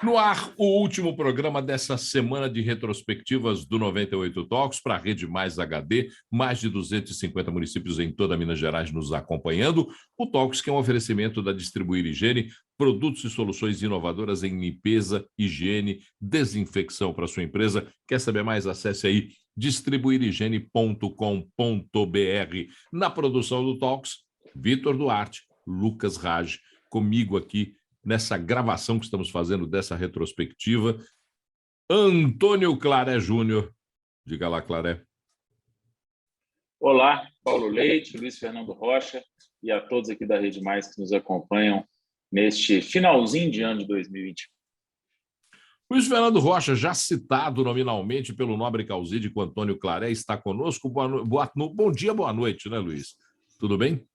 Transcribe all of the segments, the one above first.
No ar, o último programa dessa semana de retrospectivas do 98 Talks para a Rede Mais HD, mais de 250 municípios em toda Minas Gerais nos acompanhando. O Talks, que é um oferecimento da Distribuir Higiene, produtos e soluções inovadoras em limpeza, higiene, desinfecção para sua empresa. Quer saber mais? Acesse aí distribuirhigiene.com.br. Na produção do Talks, Vitor Duarte, Lucas Raj, comigo aqui, nessa gravação que estamos fazendo dessa retrospectiva, Antônio Claré Júnior. Diga lá, Claré. Olá, Paulo Leite, Luiz Fernando Rocha e a todos aqui da Rede Mais que nos acompanham neste finalzinho de ano de 2021. Luiz Fernando Rocha, já citado nominalmente pelo nobre causídico Antônio Claré, está conosco. Bom dia, boa noite, né, Luiz? Tudo bem?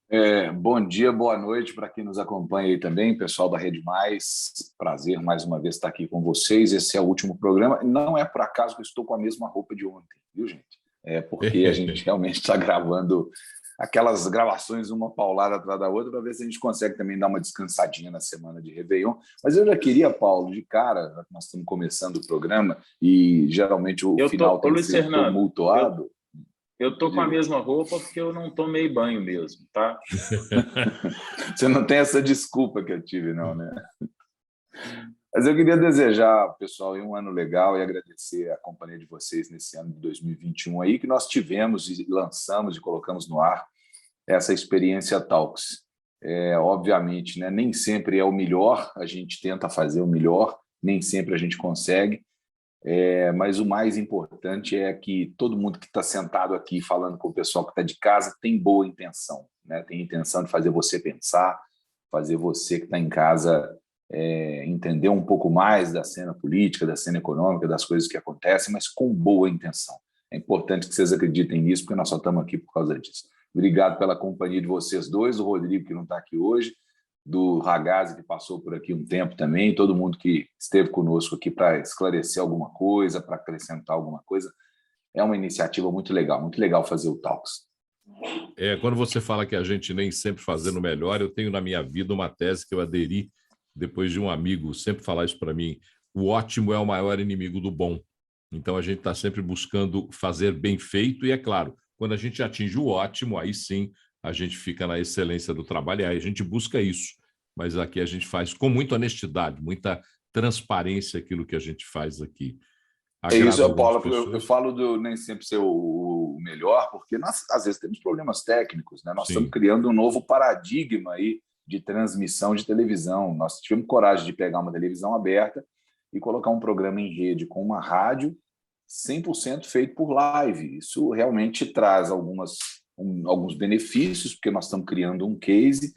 Bom dia, boa noite para quem nos acompanha aí também, pessoal da Rede Mais. Prazer mais uma vez estar aqui com vocês. Esse é o último programa. Não é por acaso que eu estou com a mesma roupa de ontem, viu, gente? É porque a gente realmente está gravando aquelas gravações uma paulada atrás da outra para ver se a gente consegue também dar uma descansadinha na semana de Réveillon. Mas eu já queria, Paulo, de cara, nós estamos começando o programa e geralmente o final tem que ser tumultuado. Eu estou com a mesma roupa porque eu não tomei banho mesmo, tá? Você não tem essa desculpa que eu tive, não, né? Mas eu queria desejar, pessoal, um ano legal e agradecer a companhia de vocês nesse ano de 2021 aí, que nós tivemos e lançamos e colocamos no ar essa experiência Talks. Obviamente, né, nem sempre é o melhor, a gente tenta fazer o melhor, nem sempre a gente consegue, mas o mais importante é que todo mundo que está sentado aqui falando com o pessoal que está de casa tem boa intenção, né? Tem intenção de fazer você pensar, fazer você que está em casa entender um pouco mais da cena política, da cena econômica, das coisas que acontecem, mas com boa intenção. É importante que vocês acreditem nisso, porque nós só estamos aqui por causa disso. Obrigado pela companhia de vocês dois, do Rodrigo, que não está aqui hoje, do Ragazzi, que passou por aqui um tempo também, todo mundo que esteve conosco aqui para esclarecer alguma coisa, para acrescentar alguma coisa. É uma iniciativa muito legal fazer o Talks. Quando você fala que a gente nem sempre fazendo melhor, eu tenho na minha vida uma tese que eu aderi depois de um amigo sempre falar isso para mim: o ótimo é o maior inimigo do bom. Então a gente está sempre buscando fazer bem feito e, é claro, quando a gente atinge o ótimo, aí sim a gente fica na excelência do trabalho, e aí a gente busca isso. Mas aqui a gente faz com muita honestidade, muita transparência aquilo que a gente faz aqui. É isso, Paulo, eu falo do nem sempre ser o melhor, porque nós, às vezes, temos problemas técnicos, né? Nós estamos criando um novo paradigma aí de transmissão de televisão. Nós tivemos coragem de pegar uma televisão aberta e colocar um programa em rede com uma rádio 100% feito por live. Isso realmente traz alguns benefícios, porque nós estamos criando um case,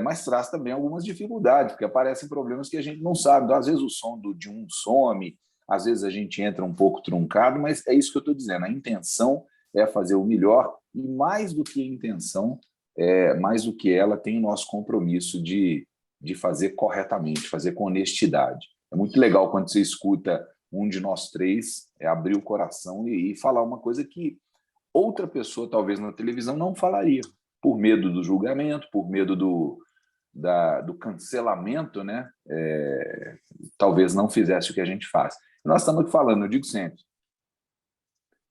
mas traz também algumas dificuldades, porque aparecem problemas que a gente não sabe. Então, às vezes o som de um some, às vezes a gente entra um pouco truncado, mas é isso que eu estou dizendo. A intenção é fazer o melhor e, mais do que a intenção, mais do que ela, tem o nosso compromisso de fazer corretamente, fazer com honestidade. É muito legal quando você escuta um de nós três abrir o coração e falar uma coisa que outra pessoa, talvez na televisão, não falaria, por medo do julgamento, por medo do cancelamento, né? Talvez não fizesse o que a gente faz. Nós estamos aqui falando, eu digo sempre,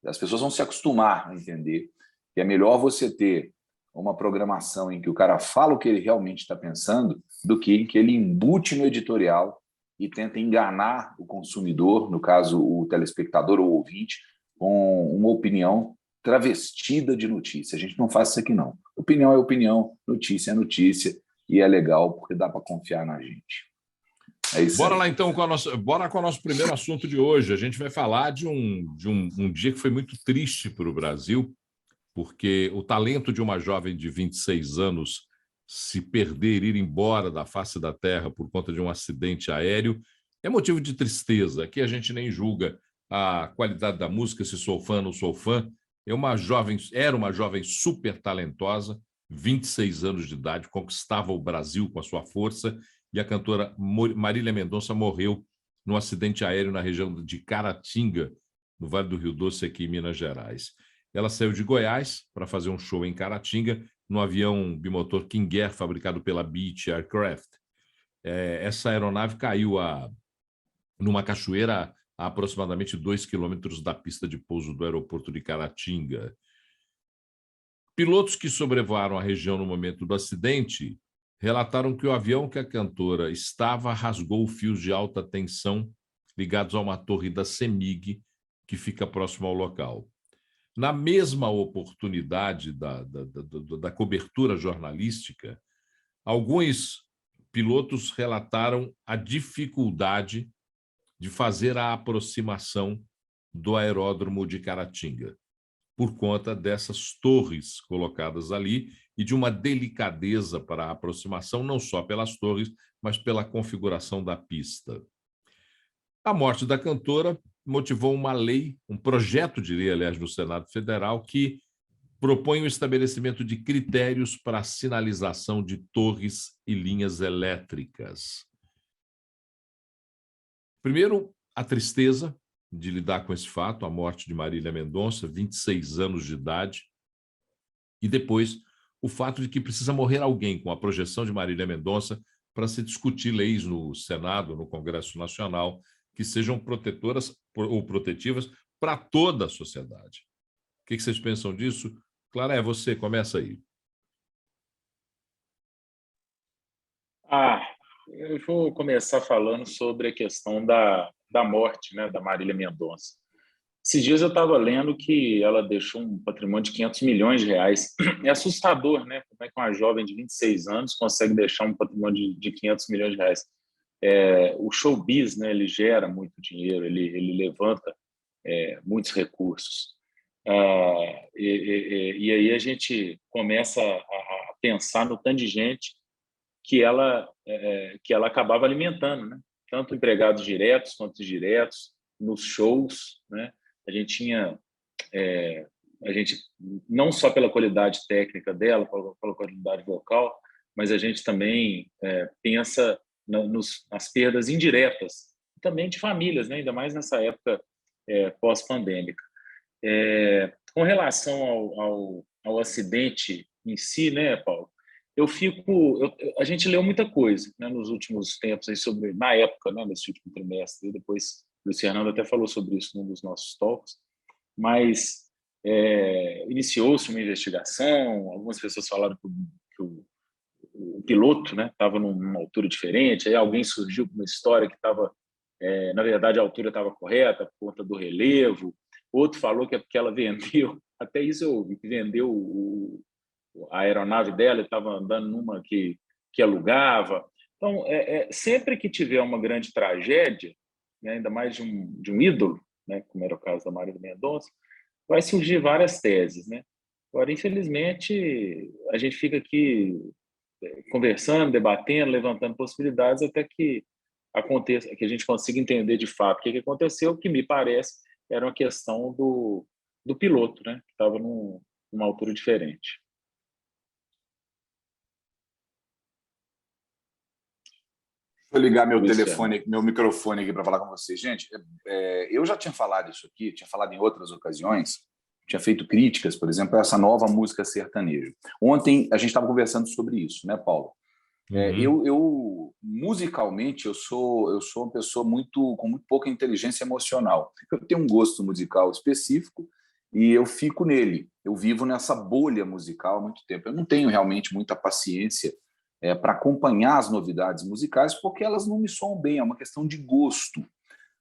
as pessoas vão se acostumar a entender que é melhor você ter uma programação em que o cara fala o que ele realmente está pensando do que em que ele embute no editorial e tenta enganar o consumidor, no caso o telespectador ou o ouvinte, com uma opinião travestida de notícia. A gente não faz isso aqui, não. Opinião é opinião, notícia é notícia, e é legal porque dá para confiar na gente. É isso. Bora lá, então, bora com o nosso primeiro assunto de hoje. A gente vai falar de um dia que foi muito triste para o Brasil, porque o talento de uma jovem de 26 anos se perder, ir embora da face da terra por conta de um acidente aéreo, é motivo de tristeza. Aqui a gente nem julga a qualidade da música, se sou fã ou não sou fã. Era uma jovem super talentosa, 26 anos de idade, conquistava o Brasil com a sua força, e a cantora Marília Mendonça morreu num acidente aéreo na região de Caratinga, no Vale do Rio Doce, aqui em Minas Gerais. Ela saiu de Goiás para fazer um show em Caratinga, no avião bimotor King Air, fabricado pela Beech Aircraft. Essa aeronave caiu a numa cachoeira a aproximadamente 2 quilômetros da pista de pouso do aeroporto de Caratinga. Pilotos que sobrevoaram a região no momento do acidente relataram que o avião que a cantora estava rasgou fios de alta tensão ligados a uma torre da CEMIG, que fica próximo ao local. Na mesma oportunidade da cobertura jornalística, alguns pilotos relataram a dificuldade de fazer a aproximação do aeródromo de Caratinga, por conta dessas torres colocadas ali e de uma delicadeza para a aproximação, não só pelas torres, mas pela configuração da pista. A morte da cantora motivou uma lei, um projeto de lei, aliás, no Senado Federal, que propõe o estabelecimento de critérios para a sinalização de torres e linhas elétricas. Primeiro, a tristeza de lidar com esse fato, a morte de Marília Mendonça, 26 anos de idade, e depois o fato de que precisa morrer alguém com a projeção de Marília Mendonça para se discutir leis no Senado, no Congresso Nacional, que sejam protetoras ou protetivas para toda a sociedade. O que vocês pensam disso? Clara, você começa aí. Eu vou começar falando sobre a questão da morte, né, da Marília Mendonça. Esses dias eu estava lendo que ela deixou um patrimônio de 500 milhões de reais. É assustador, né? Como é que uma jovem de 26 anos consegue deixar um patrimônio de 500 milhões de reais? O showbiz, né, ele gera muito dinheiro, ele levanta muitos recursos. E aí a gente começa a pensar no tanto de gente que ela acabava alimentando, né? Tanto empregados diretos quanto indiretos, nos shows, né? A gente não só pela qualidade técnica dela, pela qualidade vocal, mas a gente também pensa nas perdas indiretas, também de famílias, né? Ainda mais nessa época pós-pandêmica. Com relação ao acidente em si, né, Paulo? A gente leu muita coisa, né, nos últimos tempos aí na época, né, nesse último trimestre, e depois o Luiz Fernando até falou sobre isso num dos nossos talks, mas iniciou-se uma investigação, algumas pessoas falaram que o piloto, né, estava numa altura diferente, aí alguém surgiu com uma história que estava, na verdade, a altura estava correta por conta do relevo, outro falou que é porque ela vendeu, até isso eu ouvi, que vendeu a aeronave dela, estava andando numa que alugava. Então, sempre que tiver uma grande tragédia, né, ainda mais de um ídolo, né, como era o caso da Marília Mendonça, vai surgir várias teses, né? Agora, infelizmente, a gente fica aqui conversando, debatendo, levantando possibilidades até que aconteça, que a gente consiga entender de fato o que aconteceu, o que me parece era uma questão do piloto, né, que estava numa altura diferente. Vou ligar meu microfone aqui para falar com vocês. Gente, eu já tinha falado isso aqui, tinha falado em outras ocasiões, tinha feito críticas, por exemplo, a essa nova música sertaneja. Ontem a gente estava conversando sobre isso, né, Paulo? Eu musicalmente, eu sou uma pessoa com muito pouca inteligência emocional. Eu tenho um gosto musical específico e eu fico nele. Eu vivo nessa bolha musical há muito tempo. Eu não tenho realmente muita paciência para acompanhar as novidades musicais, porque elas não me soam bem, é uma questão de gosto.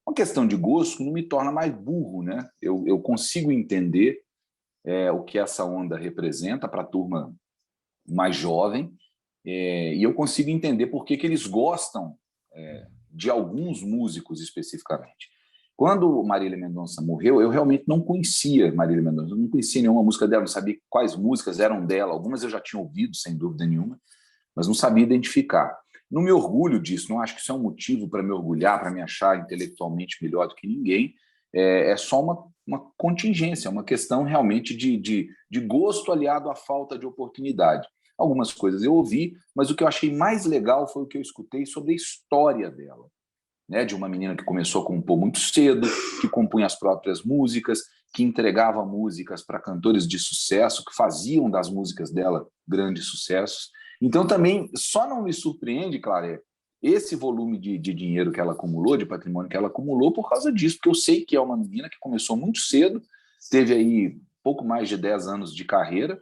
Uma questão de gosto não me torna mais burro, né? Eu consigo entender o que essa onda representa para a turma mais jovem, e eu consigo entender por que eles gostam de alguns músicos especificamente. Quando Marília Mendonça morreu, eu realmente não conhecia Marília Mendonça, eu não conhecia nenhuma música dela, não sabia quais músicas eram dela, algumas eu já tinha ouvido, sem dúvida nenhuma, mas não sabia identificar. Não me orgulho disso, não acho que isso é um motivo para me orgulhar, para me achar intelectualmente melhor do que ninguém, é só uma contingência, uma questão realmente de gosto aliado à falta de oportunidade. Algumas coisas eu ouvi, mas o que eu achei mais legal foi o que eu escutei sobre a história dela, né? De uma menina que começou a compor muito cedo, que compunha as próprias músicas, que entregava músicas para cantores de sucesso, que faziam das músicas dela grandes sucessos. Então, também, só não me surpreende, Clara, esse volume de dinheiro que ela acumulou, de patrimônio que ela acumulou, por causa disso, porque eu sei que é uma menina que começou muito cedo, teve aí pouco mais de 10 anos de carreira,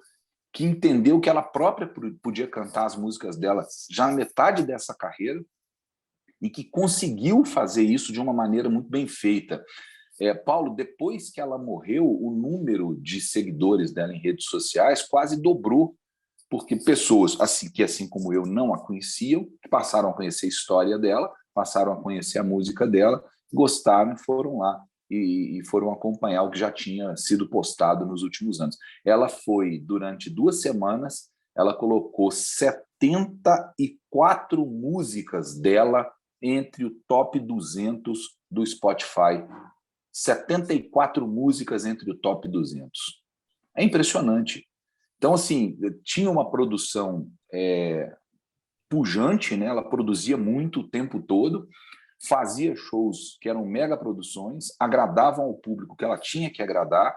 que entendeu que ela própria podia cantar as músicas dela já na metade dessa carreira e que conseguiu fazer isso de uma maneira muito bem feita. Paulo, depois que ela morreu, o número de seguidores dela em redes sociais quase dobrou, porque pessoas assim como eu não a conheciam, passaram a conhecer a história dela, passaram a conhecer a música dela, gostaram e foram lá e foram acompanhar o que já tinha sido postado nos últimos anos. Ela foi, durante 2 semanas, ela colocou 74 músicas dela entre o top 200 do Spotify. 74 músicas entre o top 200. É impressionante. Então, assim, tinha uma produção pujante, né? Ela produzia muito o tempo todo, fazia shows que eram mega produções, agradavam ao público que ela tinha que agradar.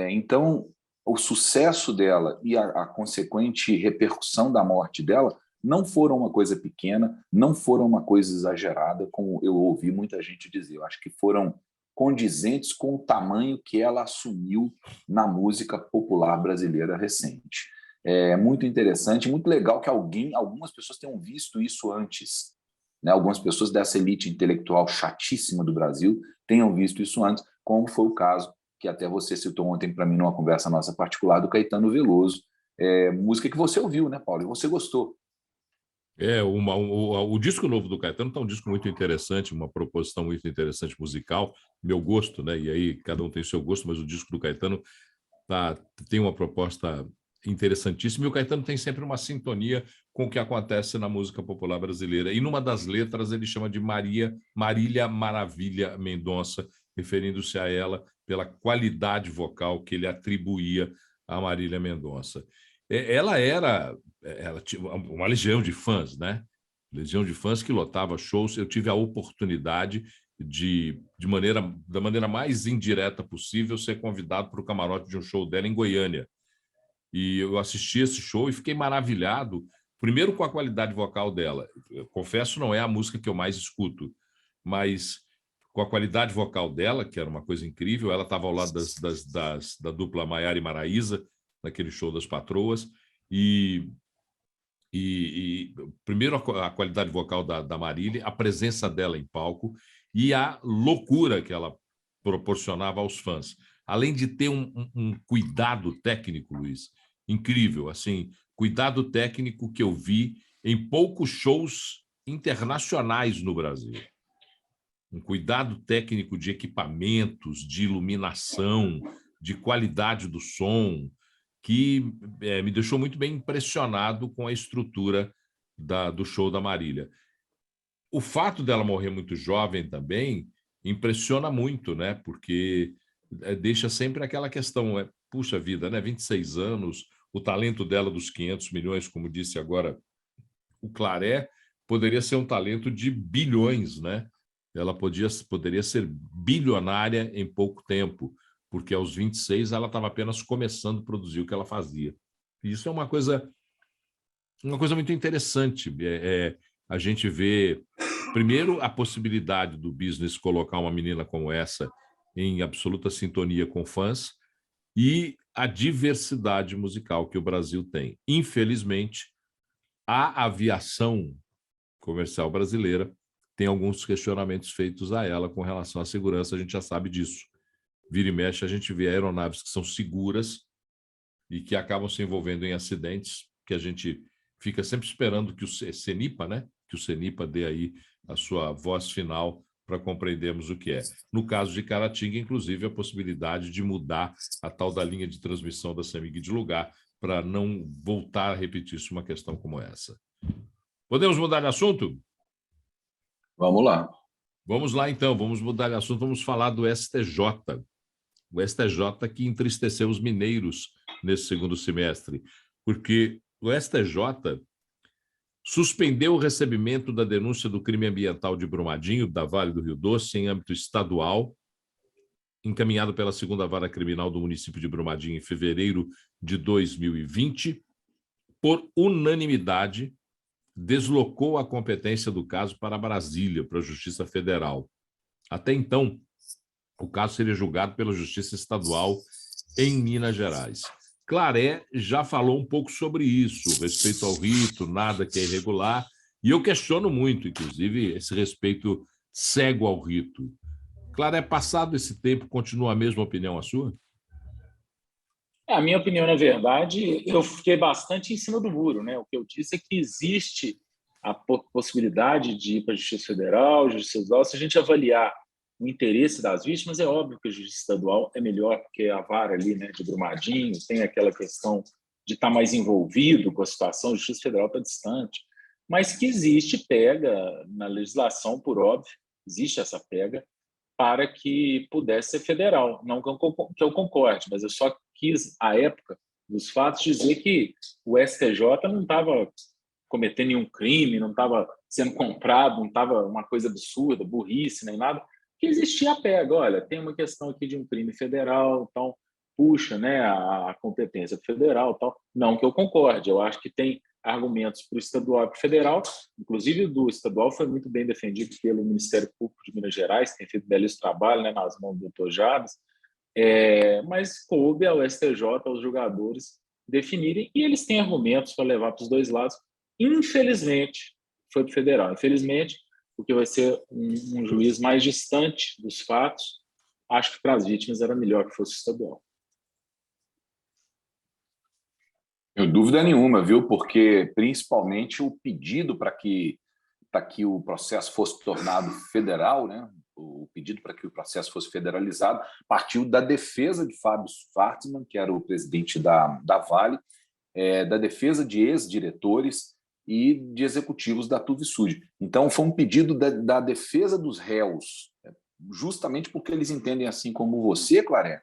Então, o sucesso dela e a consequente repercussão da morte dela não foram uma coisa pequena, não foram uma coisa exagerada, como eu ouvi muita gente dizer. Eu acho que foram condizentes com o tamanho que ela assumiu na música popular brasileira recente. É muito interessante, muito legal que algumas pessoas tenham visto isso antes, né? Algumas pessoas dessa elite intelectual chatíssima do Brasil tenham visto isso antes, como foi o caso que até você citou ontem para mim numa conversa nossa particular do Caetano Veloso, música que você ouviu, né, Paulo? E você gostou. O disco novo do Caetano está um disco muito interessante, uma proposição muito interessante musical, meu gosto, né? E aí cada um tem o seu gosto, mas o disco do Caetano tem uma proposta interessantíssima, e o Caetano tem sempre uma sintonia com o que acontece na música popular brasileira. E numa das letras ele chama de Marília Maravilha Mendonça, referindo-se a ela pela qualidade vocal que ele atribuía a Marília Mendonça. Ela tinha uma legião de fãs, né? Legião de fãs que lotava shows. Eu tive a oportunidade da maneira mais indireta possível, ser convidado para o camarote de um show dela em Goiânia. E eu assisti esse show e fiquei maravilhado, primeiro com a qualidade vocal dela. Eu confesso, não é a música que eu mais escuto, mas com a qualidade vocal dela, que era uma coisa incrível. Ela estava ao lado da dupla Maiara e Maraísa, naquele show das Patroas, e primeiro a qualidade vocal da Marília, a presença dela em palco e a loucura que ela proporcionava aos fãs. Além de ter um cuidado técnico, Luiz, incrível, assim, cuidado técnico que eu vi em poucos shows internacionais no Brasil. Um cuidado técnico de equipamentos, de iluminação, de qualidade do som, que me deixou muito bem impressionado com a estrutura do show da Marília. O fato dela morrer muito jovem também impressiona muito, né? Porque deixa sempre aquela questão, puxa vida, né? 26 anos, o talento dela dos 500 milhões, como disse agora o Claré, poderia ser um talento de bilhões, né? Ela poderia ser bilionária em pouco tempo, porque aos 26 ela estava apenas começando a produzir o que ela fazia. E isso é uma coisa muito interessante. A gente vê, primeiro, a possibilidade do business colocar uma menina como essa em absoluta sintonia com fãs e a diversidade musical que o Brasil tem. Infelizmente, a aviação comercial brasileira tem alguns questionamentos feitos a ela com relação à segurança, a gente já sabe disso. Vira e mexe, a gente vê aeronaves que são seguras e que acabam se envolvendo em acidentes, que a gente fica sempre esperando que o CENIPA, né? Que o CENIPA dê aí a sua voz final para compreendermos o que é. No caso de Caratinga, inclusive, a possibilidade de mudar a tal da linha de transmissão da CEMIG de lugar para não voltar a repetir-se uma questão como essa. Podemos mudar de assunto? Vamos lá. Vamos lá, então. Vamos mudar de assunto. Vamos falar do STJ. O STJ que entristeceu os mineiros nesse segundo semestre, porque o STJ suspendeu o recebimento da denúncia do crime ambiental de Brumadinho, da Vale do Rio Doce, em âmbito estadual, encaminhado pela segunda vara criminal do município de Brumadinho em fevereiro de 2020, por unanimidade, deslocou a competência do caso para Brasília, para a Justiça Federal. Até então, o caso seria julgado pela Justiça Estadual em Minas Gerais. Claré já falou um pouco sobre isso, respeito ao rito, nada que é irregular, e eu questiono muito, inclusive, esse respeito cego ao rito. Claré, passado esse tempo, continua a mesma opinião a sua? A minha opinião, na verdade, eu fiquei bastante em cima do muro, né? O que eu disse é que existe a possibilidade de ir para a Justiça Federal, Justiça Estadual. Se a gente avaliar o interesse das vítimas, é óbvio que a Justiça Estadual é melhor, porque a vara ali, né, de Brumadinho, tem aquela questão de estar mais envolvido com a situação, a Justiça Federal está distante. Mas que existe pega na legislação, por óbvio, existe essa pega, para que pudesse ser federal. Não que eu concorde, mas eu só quis, à época dos fatos, dizer que o STJ não estava cometendo nenhum crime, não estava sendo comprado, não estava uma coisa absurda, burrice, nem nada, que existia a pega. Olha, tem uma questão aqui de um crime federal, então puxa, né, a competência federal, tal. Não que eu concorde, eu acho que tem argumentos para o estadual e para o federal, inclusive o do estadual foi muito bem defendido pelo Ministério Público de Minas Gerais, que tem feito belíssimo trabalho, né, nas mãos do doutor Jabes, mas coube ao STJ, aos julgadores, definirem, e eles têm argumentos para levar para os dois lados. Infelizmente, foi para o federal. Infelizmente, porque vai ser um juiz mais distante dos fatos, acho que para as vítimas era melhor que fosse estadual. Sem dúvida nenhuma, viu? Porque principalmente o pedido para que o processo fosse tornado federal, né? O pedido para que o processo fosse federalizado partiu da defesa de Fábio Schvartzman, que era o presidente da Vale, da defesa de ex-diretores e de executivos da Tuvisud. Então, foi um pedido da defesa dos réus, justamente porque eles entendem, assim como você, Claré,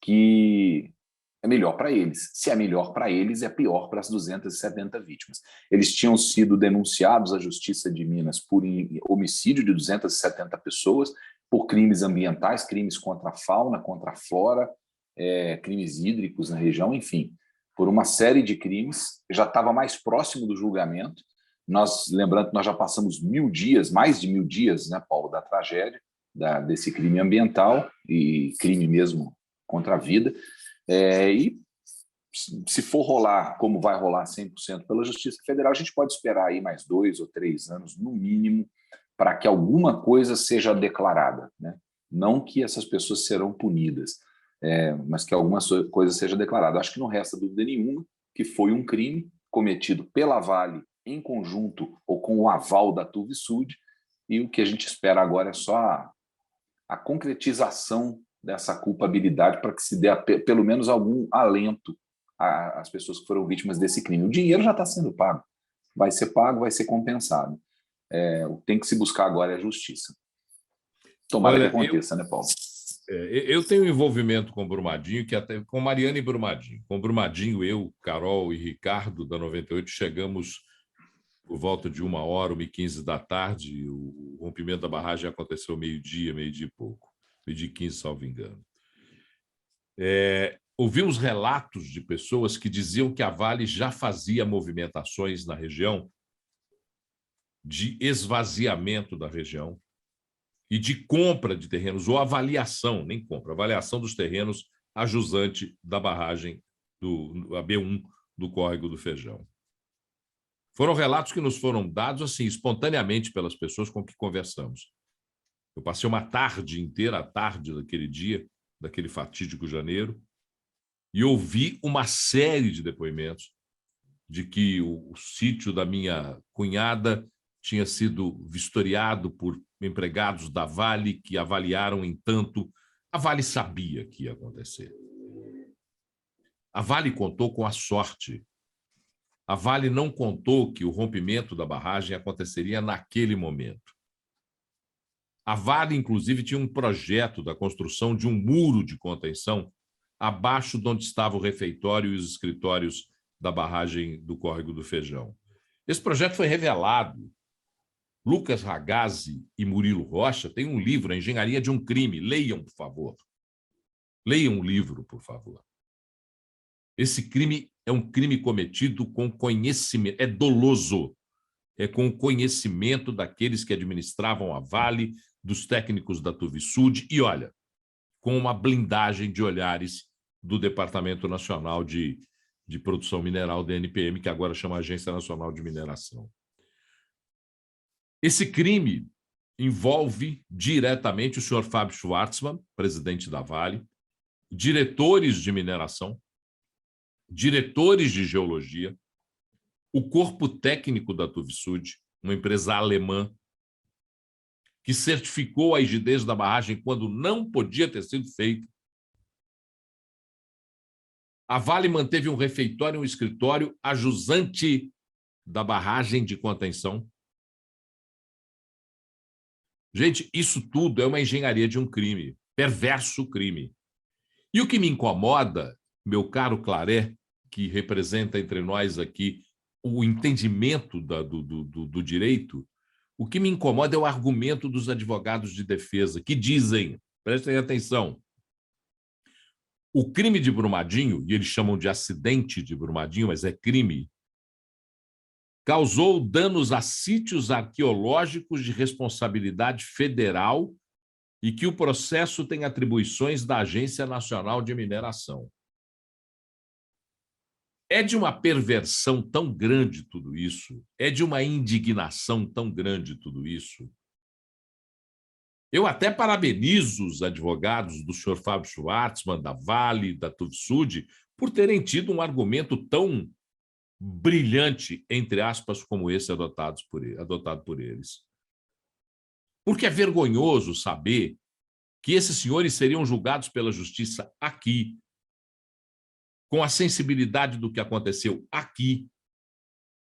que é melhor para eles. Se é melhor para eles, é pior para as 270 vítimas. Eles tinham sido denunciados à Justiça de Minas por homicídio de 270 pessoas, por crimes ambientais, crimes contra a fauna, contra a flora, crimes hídricos na região, enfim, por uma série de crimes. Já estava mais próximo do julgamento. Lembrando que nós já passamos 1000 dias, mais de 1000 dias, né, Paulo, da tragédia, desse crime ambiental e crime mesmo contra a vida. E se for rolar, como vai rolar 100% pela Justiça Federal, a gente pode esperar aí mais 2 ou 3 anos, no mínimo, para que alguma coisa seja declarada, né? Não que essas pessoas serão punidas, mas que alguma coisa seja declarada. Acho que não resta dúvida nenhuma que foi um crime cometido pela Vale em conjunto ou com o aval da Tuvisud, e o que a gente espera agora é só a concretização dessa culpabilidade para que se dê pelo menos algum alento às pessoas que foram vítimas desse crime. O dinheiro já está sendo pago, vai ser compensado. O que tem que se buscar agora é a justiça. Tomara que aconteça, né, Paulo? Eu tenho envolvimento com Brumadinho, que até com Mariana e Brumadinho. Com Brumadinho, eu, Carol e Ricardo, da 98, chegamos por volta de 1h, 1h15 da tarde. O rompimento da barragem aconteceu meio-dia e pouco. Meio-dia e 15, salvo engano. Ouvimos relatos de pessoas que diziam que a Vale já fazia movimentações na região de esvaziamento da região e de compra de terrenos, ou avaliação, nem compra, avaliação dos terrenos a jusante da barragem, a B1 do Córrego do Feijão. Foram relatos que nos foram dados assim espontaneamente pelas pessoas com que conversamos. Eu passei uma tarde inteira, a tarde daquele dia, daquele fatídico janeiro, e ouvi uma série de depoimentos de que o sítio da minha cunhada tinha sido vistoriado por empregados da Vale que avaliaram, entanto, a Vale sabia que ia acontecer. A Vale contou com a sorte. A Vale não contou que o rompimento da barragem aconteceria naquele momento. A Vale, inclusive, tinha um projeto da construção de um muro de contenção abaixo de onde estava o refeitório e os escritórios da barragem do Córrego do Feijão. Esse projeto foi revelado. Lucas Ragazzi e Murilo Rocha têm um livro, A Engenharia de um Crime. Leiam, por favor. Leiam o livro, por favor. Esse crime é um crime cometido com conhecimento. É doloso. é com o conhecimento daqueles que administravam a Vale, dos técnicos da Tuvisud e, olha, com uma blindagem de olhares do Departamento Nacional de Produção Mineral, DNPM, que agora chama Agência Nacional de Mineração. Esse crime envolve diretamente o senhor Fábio Schwartzman, presidente da Vale, diretores de mineração, diretores de geologia, o corpo técnico da Tuvisud, uma empresa alemã, que certificou a rigidez da barragem quando não podia ter sido feito. A Vale manteve um refeitório e um escritório ajusante da barragem de contenção. Gente, isso tudo é uma engenharia de um crime, perverso crime. E o que me incomoda, meu caro Claré, que representa entre nós aqui o entendimento do direito, o que me incomoda é o argumento dos advogados de defesa, que dizem, prestem atenção, o crime de Brumadinho, e eles chamam de acidente de Brumadinho, mas é crime, causou danos a sítios arqueológicos de responsabilidade federal e que o processo tem atribuições da Agência Nacional de Mineração. É de uma perversão tão grande tudo isso, é de uma indignação tão grande tudo isso. Eu até parabenizo os advogados do senhor Fábio Schwartzman, da Vale, da Tuvisud, por terem tido um argumento tão brilhante, entre aspas, como esse adotado por eles. Porque é vergonhoso saber que esses senhores seriam julgados pela justiça aqui, com a sensibilidade do que aconteceu aqui,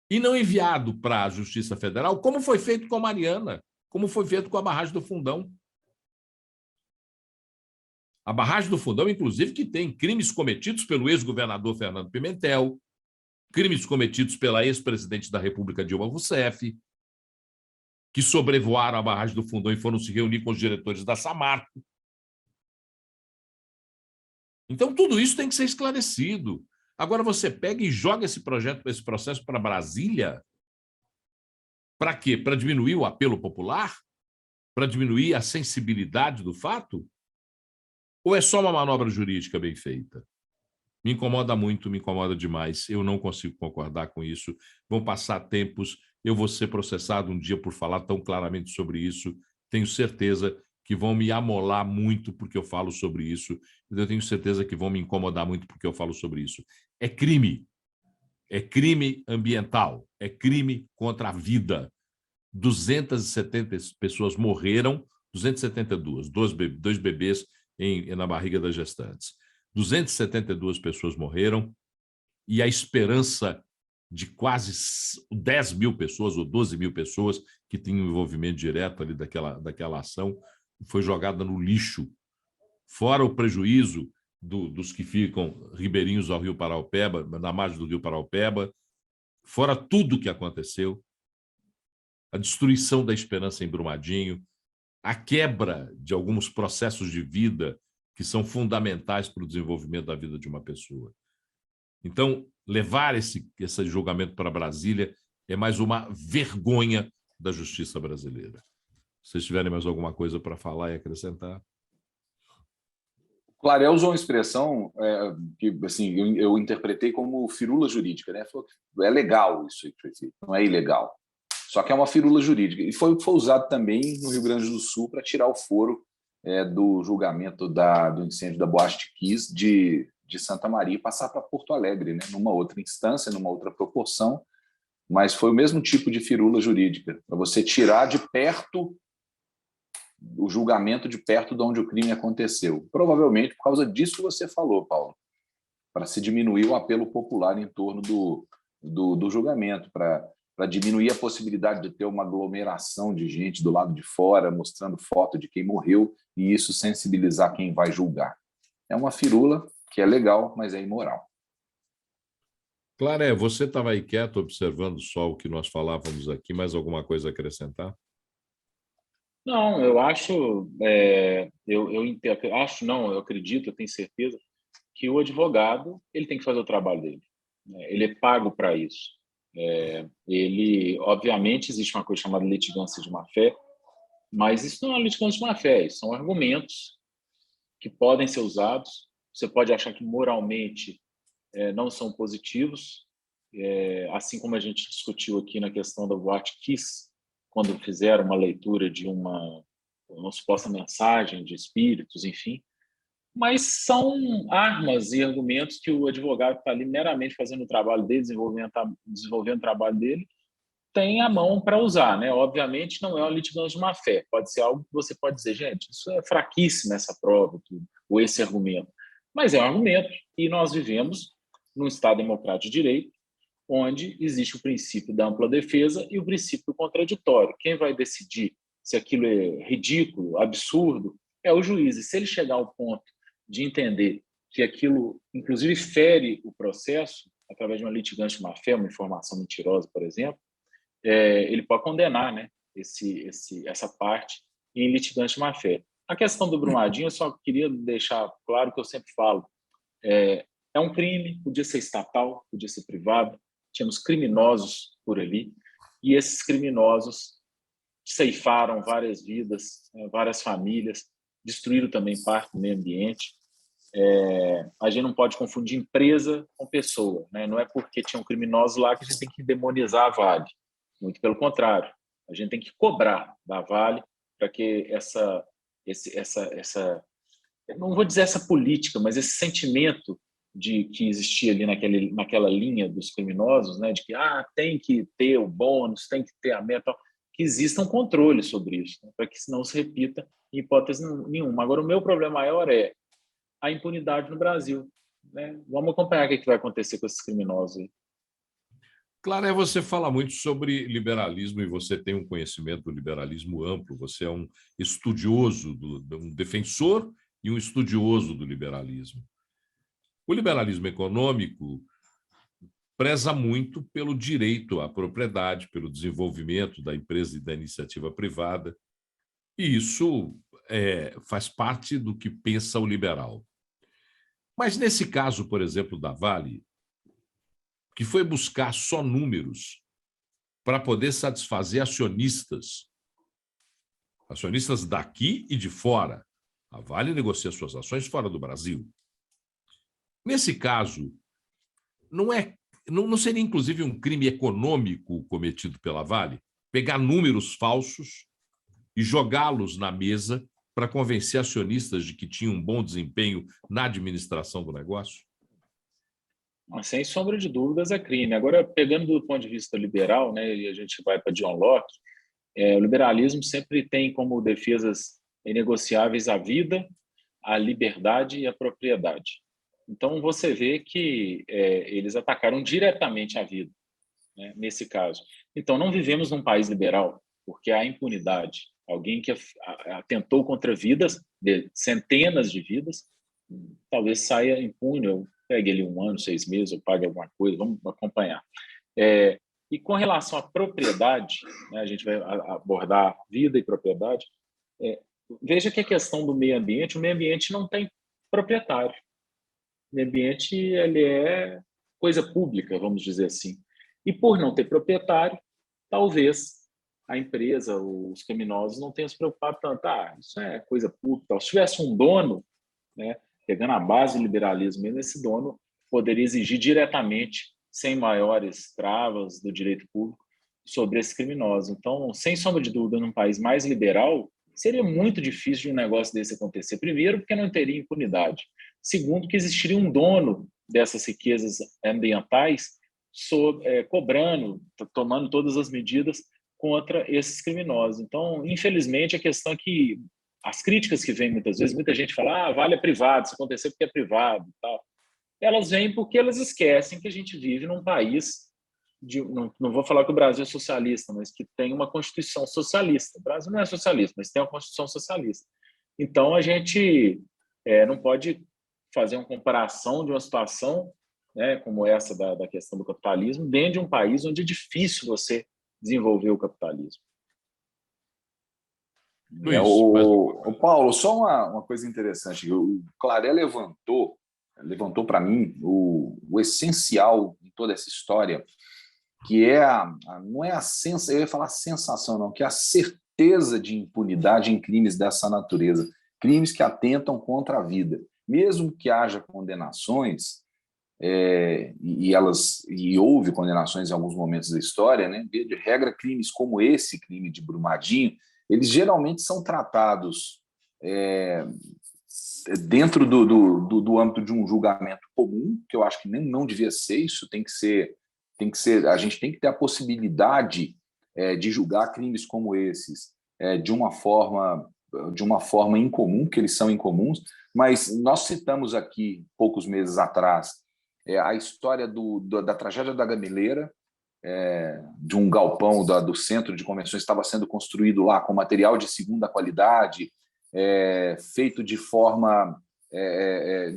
e não enviado para a Justiça Federal, como foi feito com a Mariana, como foi feito com a barragem do Fundão. A barragem do Fundão, inclusive, que tem crimes cometidos pelo ex-governador Fernando Pimentel, crimes cometidos pela ex-presidente da República Dilma Rousseff, que sobrevoaram a barragem do Fundão e foram se reunir com os diretores da Samarco. Então, tudo isso tem que ser esclarecido. Agora, você pega e joga esse processo para Brasília. Para quê? Para diminuir o apelo popular? Para diminuir a sensibilidade do fato? Ou é só uma manobra jurídica bem feita? Me incomoda muito, me incomoda demais. Eu não consigo concordar com isso. Vão passar tempos, eu vou ser processado um dia por falar tão claramente sobre isso. Tenho certeza que vão me amolar muito porque eu falo sobre isso. Eu tenho certeza que vão me incomodar muito porque eu falo sobre isso. É crime ambiental, é crime contra a vida. 270 pessoas morreram, 272, dois bebês na barriga das gestantes. 272 pessoas morreram e a esperança de quase 10 mil pessoas ou 12 mil pessoas que tinham envolvimento direto ali daquela ação foi jogada no lixo. Fora o prejuízo dos que ficam ribeirinhos ao Rio Paraupeba, na margem do Rio Paraupeba, fora tudo o que aconteceu, a destruição da esperança em Brumadinho, a quebra de alguns processos de vida que são fundamentais para o desenvolvimento da vida de uma pessoa. Então, levar esse julgamento para Brasília é mais uma vergonha da justiça brasileira. Se vocês tiverem mais alguma coisa para falar e acrescentar. Claré usou uma expressão que assim, eu interpretei como firula jurídica, né? Falou que é legal isso que foi feito, não é ilegal. Só que é uma firula jurídica. E foi usado também no Rio Grande do Sul para tirar o foro do julgamento do incêndio da Boate Kiss de Santa Maria e passar para Porto Alegre, né? Numa outra instância, numa outra proporção, mas foi o mesmo tipo de firula jurídica, para você tirar de perto o julgamento de perto de onde o crime aconteceu. Provavelmente por causa disso que você falou, Paulo, para se diminuir o apelo popular em torno do julgamento, para diminuir a possibilidade de ter uma aglomeração de gente do lado de fora, mostrando foto de quem morreu, e isso sensibilizar quem vai julgar. É uma firula que é legal, mas é imoral. Claré, você estava aí quieto, observando só o que nós falávamos aqui, mais alguma coisa a acrescentar? Não, eu acho, eu acredito, eu tenho certeza que o advogado ele tem que fazer o trabalho dele, né? Ele é pago para isso. Ele, obviamente, existe uma coisa chamada litigância de má-fé, mas isso não é litigância de má-fé, isso são argumentos que podem ser usados. Você pode achar que moralmente não são positivos, assim como a gente discutiu aqui na questão da Boate Kiss, quando fizeram uma leitura de uma suposta mensagem de espíritos, enfim. Mas são armas e argumentos que o advogado está ali meramente fazendo o trabalho dele, desenvolvendo o trabalho dele, tem a mão para usar, né? Obviamente não é uma litigância de má-fé, pode ser algo que você pode dizer, gente, isso é fraquíssimo essa prova, tudo, ou esse argumento. Mas é um argumento e nós vivemos num Estado democrático de direito, onde existe o princípio da ampla defesa e o princípio do contraditório. Quem vai decidir se aquilo é ridículo, absurdo, é o juiz. E se ele chegar ao ponto de entender que aquilo, inclusive, fere o processo, através de uma litigância de má-fé, uma informação mentirosa, por exemplo, ele pode condenar, né, essa parte em litigância de má-fé. A questão do Brumadinho, eu só queria deixar claro que eu sempre falo, é um crime, podia ser estatal, podia ser privado, tínhamos criminosos por ali, e esses criminosos ceifaram várias vidas, várias famílias, destruíram também parte do meio ambiente. A gente não pode confundir empresa com pessoa, né? Não é porque tinham criminosos lá que a gente tem que demonizar a Vale. Muito pelo contrário, a gente tem que cobrar da Vale para que essa, não vou dizer essa política, mas esse sentimento que existia ali naquela linha dos criminosos, né, de que tem que ter o bônus, tem que ter a meta, que exista um controle sobre isso, né, para que não se repita em hipótese nenhuma. Agora, o meu problema maior é a impunidade no Brasil, né? Vamos acompanhar o que vai acontecer com esses criminosos aí. Clara, você fala muito sobre liberalismo e você tem um conhecimento do liberalismo amplo. Você é um estudioso, um defensor e um estudioso do liberalismo. O liberalismo econômico preza muito pelo direito à propriedade, pelo desenvolvimento da empresa e da iniciativa privada. E isso faz parte do que pensa o liberal. Mas nesse caso, por exemplo, da Vale, que foi buscar só números para poder satisfazer acionistas daqui e de fora. A Vale negocia suas ações fora do Brasil. Nesse caso, não seria inclusive um crime econômico cometido pela Vale? Pegar números falsos e jogá-los na mesa para convencer acionistas de que tinham um bom desempenho na administração do negócio? Sem sombra de dúvidas, é crime. Agora, pegando do ponto de vista liberal, né, e a gente vai para John Locke, o liberalismo sempre tem como defesas inegociáveis a vida, a liberdade e a propriedade. Então, você vê que eles atacaram diretamente a vida, né, nesse caso. Então, não vivemos num país liberal, porque há impunidade. Alguém que atentou contra vidas, centenas de vidas, talvez saia impune, ou pegue ele 1 ano, 6 meses, ou pague alguma coisa, vamos acompanhar. E com relação à propriedade, né, a gente vai abordar vida e propriedade, veja que a questão do meio ambiente, o meio ambiente não tem proprietário. O meio ambiente ele é coisa pública, vamos dizer assim. E por não ter proprietário, talvez a empresa, os criminosos não tenham se preocupado tanto. Isso é coisa pública. Se tivesse um dono, né, pegando a base do liberalismo, esse dono poderia exigir diretamente, sem maiores travas do direito público, sobre esses criminosos. Então, sem sombra de dúvida, num país mais liberal, seria muito difícil de um negócio desse acontecer. Primeiro, porque não teria impunidade. Segundo, que existiria um dono dessas riquezas ambientais cobrando, tomando todas as medidas contra esses criminosos. Então, infelizmente, a questão é que as críticas que vêm muitas vezes, muita gente fala, Vale é privado, isso aconteceu porque é privado e tal. Elas vêm porque elas esquecem que a gente vive num país, não vou falar que o Brasil é socialista, mas que tem uma Constituição socialista. O Brasil não é socialista, mas tem uma Constituição socialista. Então, a gente não pode fazer uma comparação de uma situação, né, como essa da questão do capitalismo, dentro de um país onde é difícil você desenvolver o capitalismo. O Paulo, só uma coisa interessante. O Claré levantou para mim o essencial em toda essa história, que é não é eu ia falar sensação, não, que é a certeza de impunidade em crimes dessa natureza, crimes que atentam contra a vida. Mesmo que haja condenações, e houve condenações em alguns momentos da história, né? De regra, crimes como esse crime de Brumadinho, eles geralmente são tratados dentro do âmbito de um julgamento comum, que eu acho que não devia ser. Isso tem que ser, a gente tem que ter a possibilidade de julgar crimes como esses de uma forma incomum, que eles são incomuns. Mas nós citamos aqui, poucos meses atrás, a história da tragédia da Gameleira, de um galpão do centro de convenções que estava sendo construído lá com material de segunda qualidade, feito de forma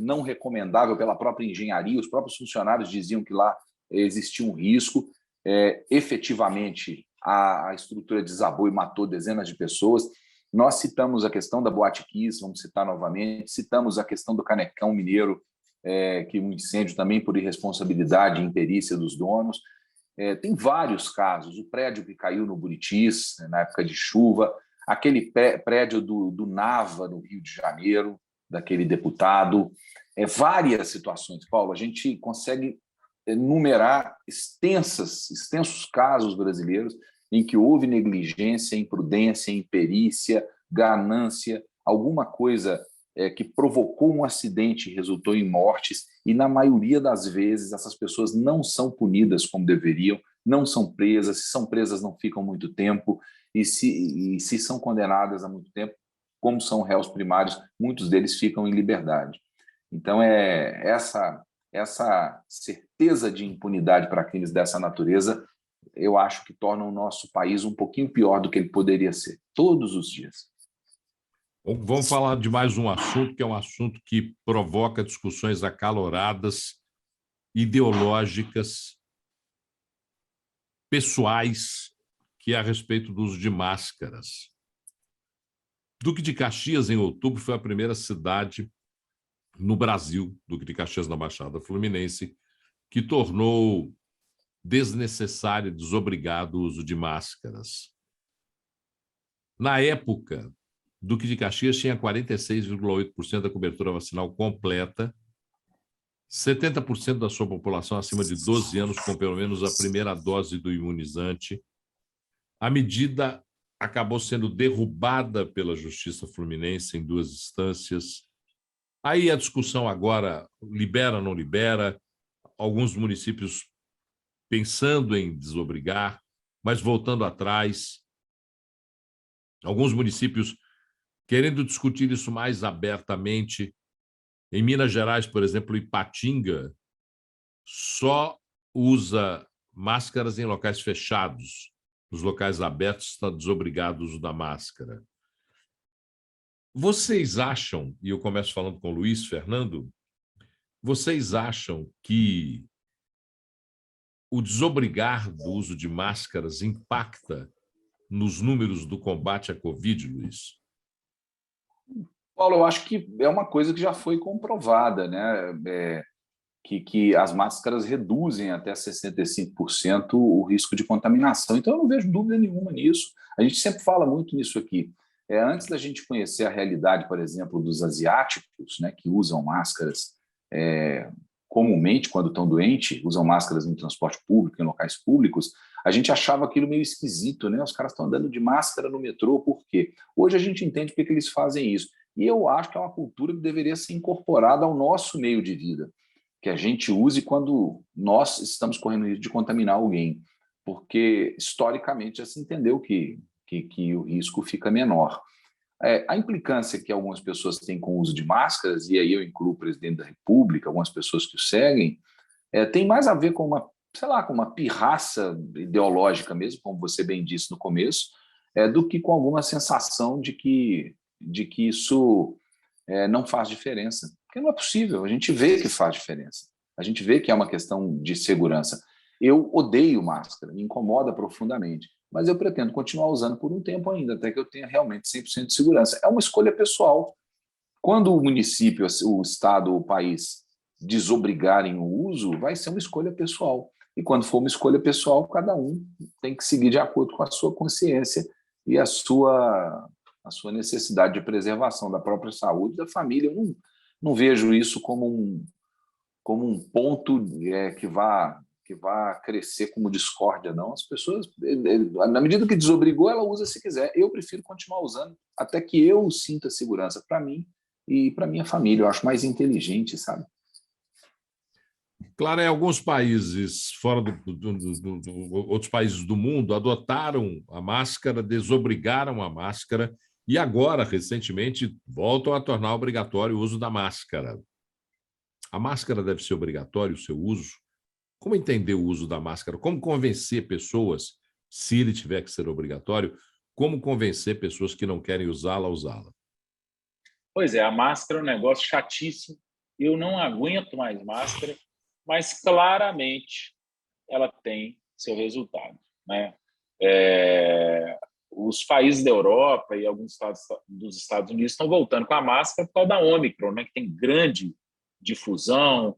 não recomendável pela própria engenharia. Os próprios funcionários diziam que lá existia um risco. Efetivamente, a estrutura desabou e matou dezenas de pessoas. Nós citamos a questão da Boate Kiss, vamos citar novamente, citamos a questão do Canecão Mineiro, que um incêndio também por irresponsabilidade e imperícia dos donos. Tem vários casos, o prédio que caiu no Buritis, na época de chuva, aquele prédio do Nava, no Rio de Janeiro, daquele deputado, várias situações. Paulo, a gente consegue enumerar extensos casos brasileiros em que houve negligência, imprudência, imperícia, ganância, alguma coisa que provocou um acidente e resultou em mortes, e na maioria das vezes essas pessoas não são punidas como deveriam, não são presas. Se são presas, não ficam muito tempo, e se são condenadas há muito tempo, como são réus primários, muitos deles ficam em liberdade. Então, essa certeza de impunidade para crimes dessa natureza, eu acho que torna o nosso país um pouquinho pior do que ele poderia ser, todos os dias. Vamos falar de mais um assunto, que é um assunto que provoca discussões acaloradas, ideológicas, pessoais, que é a respeito do uso de máscaras. Duque de Caxias, em outubro, foi a primeira cidade no Brasil, Duque de Caxias, na Baixada Fluminense, que tornou desnecessário e desobrigado o uso de máscaras. Na época, Duque de Caxias tinha 46,8% da cobertura vacinal completa, 70% da sua população acima de 12 anos com pelo menos a primeira dose do imunizante. A medida acabou sendo derrubada pela Justiça Fluminense em 2 instâncias. Aí a discussão agora, libera ou não libera, alguns municípios pensando em desobrigar, mas voltando atrás, alguns municípios querendo discutir isso mais abertamente. Em Minas Gerais, por exemplo, Ipatinga só usa máscaras em locais fechados. Nos locais abertos está desobrigado o uso da máscara. Vocês acham, e eu começo falando com o Luiz Fernando, vocês acham que o desobrigar do uso de máscaras impacta nos números do combate à Covid, Luiz? Paulo, eu acho que é uma coisa que já foi comprovada, né? Que as máscaras reduzem até 65% o risco de contaminação. Então, eu não vejo dúvida nenhuma nisso. A gente sempre fala muito nisso aqui. Antes da gente conhecer a realidade, por exemplo, dos asiáticos, né, que usam máscaras comumente quando estão doentes, usam máscaras no transporte público, em locais públicos, a gente achava aquilo meio esquisito, né? Os caras estão andando de máscara no metrô, por quê? Hoje a gente entende por que eles fazem isso. E eu acho que é uma cultura que deveria ser incorporada ao nosso meio de vida, que a gente use quando nós estamos correndo risco de contaminar alguém, porque historicamente já se entendeu que o risco fica menor. A implicância que algumas pessoas têm com o uso de máscaras, e aí eu incluo o presidente da República, algumas pessoas que o seguem, tem mais a ver com uma pirraça ideológica mesmo, como você bem disse no começo, do que com alguma sensação de que isso não faz diferença. Porque não é possível, a gente vê que faz diferença. A gente vê que é uma questão de segurança. Eu odeio máscara, me incomoda profundamente, mas eu pretendo continuar usando por um tempo ainda, até que eu tenha realmente 100% de segurança. É uma escolha pessoal. Quando o município, o estado, o país desobrigarem o uso, vai ser uma escolha pessoal. E quando for uma escolha pessoal, cada um tem que seguir de acordo com a sua consciência e a sua necessidade de preservação da própria saúde da família. Eu não vejo isso como um ponto que vá crescer como discórdia, não. As pessoas, na medida que desobrigou, ela usa se quiser. Eu prefiro continuar usando até que eu sinta segurança para mim e para minha família. Eu acho mais inteligente, sabe? Claro, alguns países fora outros países do mundo adotaram a máscara, desobrigaram a máscara e agora, recentemente, voltam a tornar obrigatório o uso da máscara. A máscara deve ser obrigatório, o seu uso? Como entender o uso da máscara? Como convencer pessoas, se ele tiver que ser obrigatório, como convencer pessoas que não querem usá-la a usá-la? Pois é, a máscara é um negócio chatíssimo. Eu não aguento mais máscara, mas claramente ela tem seu resultado, né? Os países da Europa e alguns estados dos Estados Unidos estão voltando com a máscara por causa da Ômicron, né? Que tem grande difusão.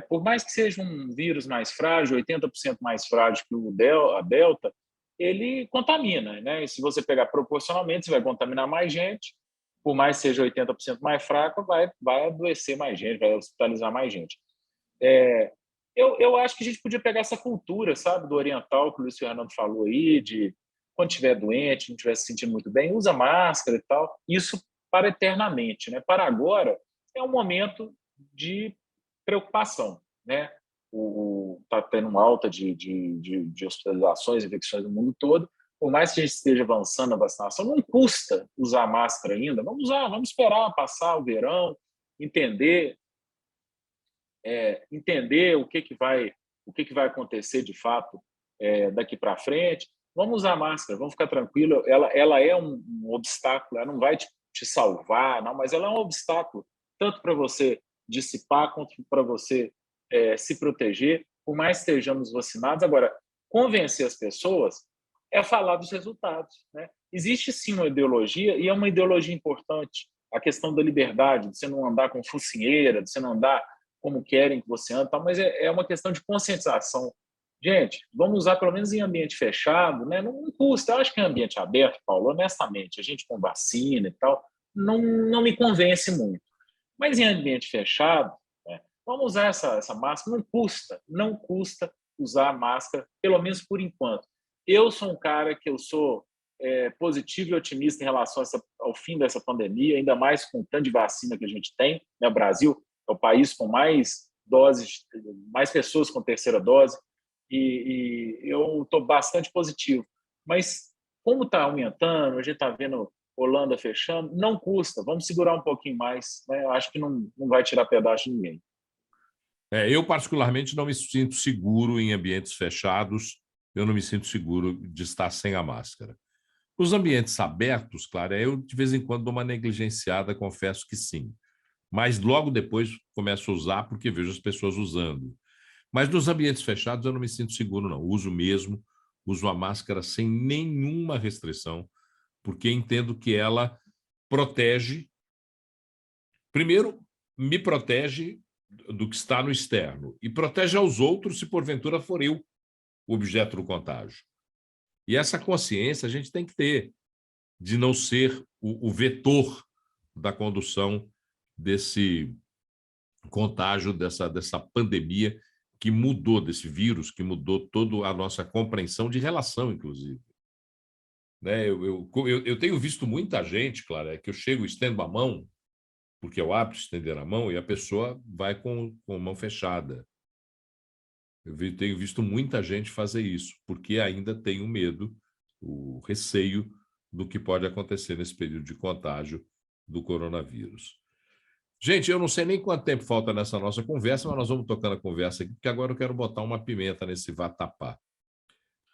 Por mais que seja um vírus mais frágil, 80% mais frágil que a Delta, ele contamina, né? E se você pegar proporcionalmente, você vai contaminar mais gente. Por mais que seja 80% mais fraco, vai adoecer mais gente, vai hospitalizar mais gente. Eu acho que a gente podia pegar essa cultura, sabe, do oriental, que o Luiz Fernando falou aí, de quando estiver doente, não estiver se sentindo muito bem, usa máscara e tal. Isso para eternamente, né? Para agora, é um momento de preocupação, né? Está tendo uma alta de hospitalizações, infecções no mundo todo. Por mais que a gente esteja avançando na vacinação, não custa usar máscara ainda. Vamos usar, vamos esperar passar o verão, entender o que vai acontecer de fato daqui para frente. Vamos usar máscara, vamos ficar tranquilo. Ela é um obstáculo, ela não vai te salvar, não, mas ela é um obstáculo tanto para você dissipar quanto para você se proteger, por mais que estejamos vacinados. Agora, convencer as pessoas é falar dos resultados, né? Existe sim uma ideologia, e é uma ideologia importante, a questão da liberdade, de você não andar com focinheira, de você não andar como querem que você ande, mas é uma questão de conscientização. Gente, vamos usar pelo menos em ambiente fechado, né? Não custa. Eu acho que em ambiente aberto, Paulo, honestamente, a gente com vacina e tal, não me convence muito. Mas em ambiente fechado, né, vamos usar essa máscara, não custa usar máscara, pelo menos por enquanto. Eu sou um cara que eu sou positivo e otimista em relação ao fim dessa pandemia, ainda mais com o tanto de vacina que a gente tem, né? O Brasil é o país com mais doses, mais pessoas com terceira dose, e eu estou bastante positivo. Mas como está aumentando, a gente está vendo Holanda fechando, não custa, vamos segurar um pouquinho mais, né? Eu acho que não vai tirar pedaço de ninguém. Eu, particularmente, não me sinto seguro em ambientes fechados, eu não me sinto seguro de estar sem a máscara. Os ambientes abertos, claro, eu de vez em quando dou uma negligenciada, confesso que sim. Mas logo depois começo a usar porque vejo as pessoas usando. Mas nos ambientes fechados eu não me sinto seguro, não. Uso mesmo, uso a máscara sem nenhuma restrição, porque entendo que ela protege. Primeiro, me protege do que está no externo e protege aos outros se porventura for eu o objeto do contágio. E essa consciência a gente tem que ter de não ser o vetor da condução desse contágio, dessa pandemia que mudou, desse vírus que mudou toda a nossa compreensão de relação, inclusive. Né? Eu tenho visto muita gente, claro, que eu chego, estendo a mão, porque eu apto estender a mão, e a pessoa vai com a mão fechada. Tenho visto muita gente fazer isso, porque ainda tem o medo, o receio do que pode acontecer nesse período de contágio do coronavírus. Gente, eu não sei nem quanto tempo falta nessa nossa conversa, mas nós vamos tocando a conversa aqui, porque agora eu quero botar uma pimenta nesse vatapá.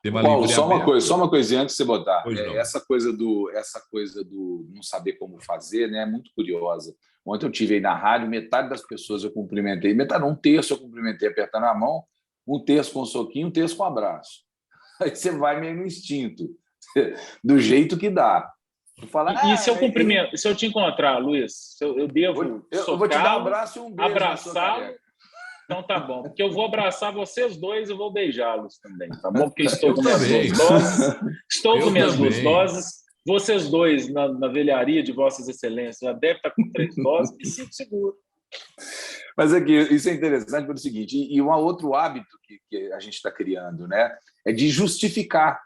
Tema Paulo, livre aberto. só uma coisinha antes de você botar. Pois não. Essa coisa do não saber como fazer, né, é muito curiosa. Ontem eu tive aí na rádio, metade das pessoas eu cumprimentei, metade não, um terço eu cumprimentei apertando a mão, um terço com um soquinho, um terço com um abraço. Aí você vai meio no instinto, do jeito que dá. Se eu cumprimento, se eu te encontrar, Luiz, eu devo eu vou te dar um abraço e um beijo. Abraçá-lo Então tá bom, porque eu vou abraçar vocês dois e vou beijá-los também, tá bom? Porque estou com minhas também. 2 doses. Estou com Eu minhas 2 também. doses. Vocês dois, na velharia de Vossas Excelências, já devem estar com 3 doses, me sinto seguro. Mas aqui, isso é interessante pelo seguinte, e um outro hábito que a gente está criando, né, é de justificar.